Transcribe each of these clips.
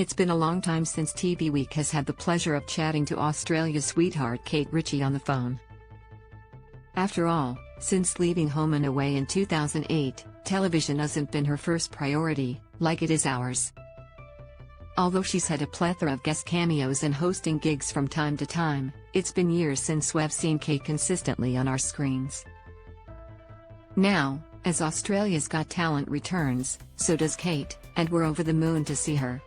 It's been a long time since TV Week has had the pleasure of chatting to Australia's sweetheart Kate Ritchie on the phone. After all, since leaving home and away in 2008, television hasn't been her first priority, like it is ours. Although she's had a plethora of guest cameos and hosting gigs from time to time, it's been years since we've seen Kate consistently on our screens. Now, as Australia's Got Talent returns, so does Kate, and we're over the moon to see her.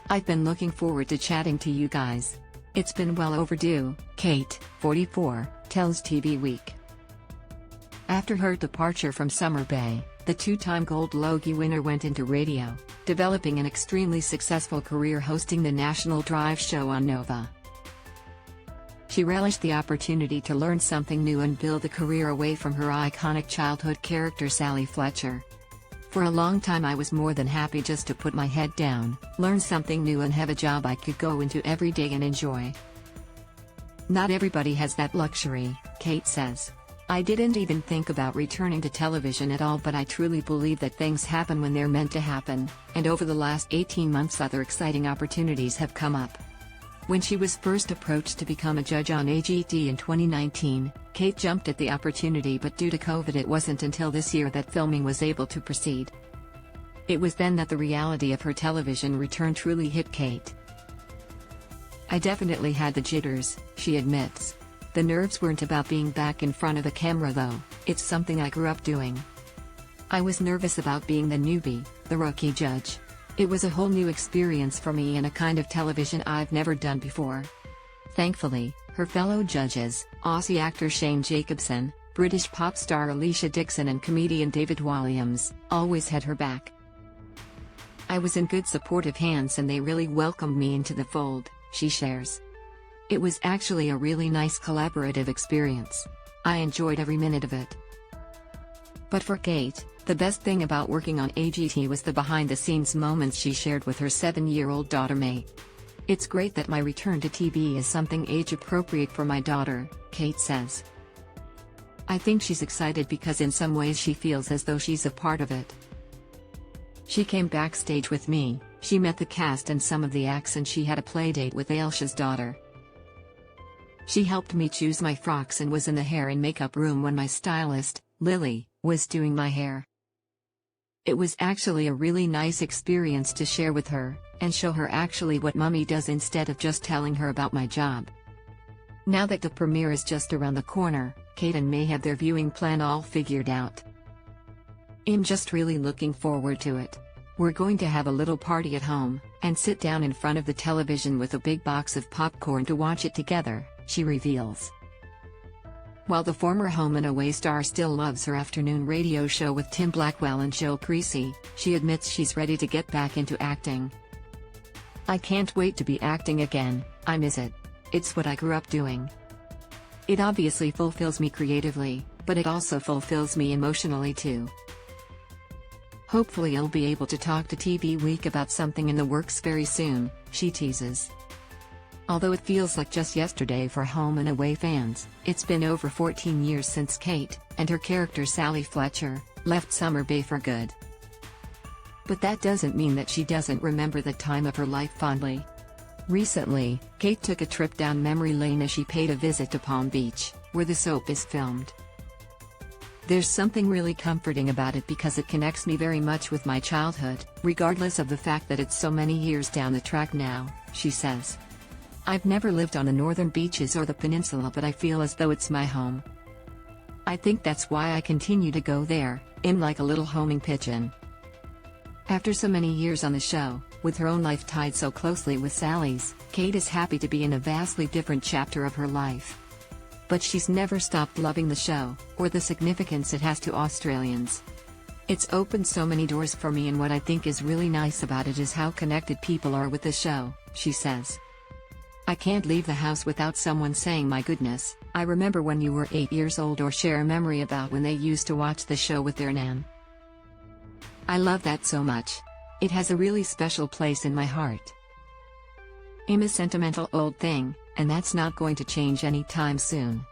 I've been looking forward to chatting to you guys. It's been well overdue, Kate, 44, tells TV Week. After her departure from Summer Bay, the two-time Gold Logie winner went into radio, developing an extremely successful career hosting the National Drive show on Nova. She relished the opportunity to learn something new and build a career away from her iconic childhood character Sally Fletcher. For a long time I was more than happy just to put my head down, learn something new and have a job I could go into every day and enjoy. Not everybody has that luxury, Kate says. I didn't even think about returning to television at all, but I truly believe that things happen when they're meant to happen, and over the last 18 months other exciting opportunities have come up. When she was first approached to become a judge on AGT in 2019, Kate jumped at the opportunity, but due to COVID it wasn't until this year that filming was able to proceed. It was then that the reality of her television return truly hit Kate. I definitely had the jitters, she admits. The nerves weren't about being back in front of a camera though, it's something I grew up doing. I was nervous about being the newbie, the rookie judge. It was a whole new experience for me and a kind of television I've never done before. Thankfully, her fellow judges, Aussie actor Shane Jacobson, British pop star Alicia Dixon and comedian David Walliams, always had her back. I was in good supportive hands and they really welcomed me into the fold, she shares. It was actually a really nice collaborative experience. I enjoyed every minute of it. But for Kate, the best thing about working on AGT was the behind-the-scenes moments she shared with her 7-year-old daughter May. It's great that my return to TV is something age-appropriate for my daughter, Kate says. I think she's excited because in some ways she feels as though she's a part of it. She came backstage with me, she met the cast and some of the acts, and she had a playdate with Ailsha's daughter. She helped me choose my frocks and was in the hair and makeup room when my stylist, Lily, was doing my hair. It was actually a really nice experience to share with her, and show her actually what Mummy does instead of just telling her about my job. Now that the premiere is just around the corner, Kate and May have their viewing plan all figured out. I'm just really looking forward to it. We're going to have a little party at home, and sit down in front of the television with a big box of popcorn to watch it together, she reveals. While the former Home and Away star still loves her afternoon radio show with Tim Blackwell and Joe Creasy, she admits she's ready to get back into acting. I can't wait to be acting again, I miss it. It's what I grew up doing. It obviously fulfills me creatively, but it also fulfills me emotionally too. Hopefully I'll be able to talk to TV Week about something in the works very soon, she teases. Although it feels like just yesterday for Home and Away fans, it's been over 14 years since Kate, and her character Sally Fletcher, left Summer Bay for good. But that doesn't mean that she doesn't remember the time of her life fondly. Recently, Kate took a trip down memory lane as she paid a visit to Palm Beach, where the soap is filmed. There's something really comforting about it because it connects me very much with my childhood, regardless of the fact that it's so many years down the track now, she says. I've never lived on the northern beaches or the peninsula, but I feel as though it's my home. I think that's why I continue to go there, I'm like a little homing pigeon. After so many years on the show, with her own life tied so closely with Sally's, Kate is happy to be in a vastly different chapter of her life. But she's never stopped loving the show, or the significance it has to Australians. It's opened so many doors for me, and what I think is really nice about it is how connected people are with the show, she says. I can't leave the house without someone saying, my goodness, I remember when you were 8 years old, or share a memory about when they used to watch the show with their nan. I love that so much. It has a really special place in my heart. I'm a sentimental old thing, and that's not going to change anytime soon.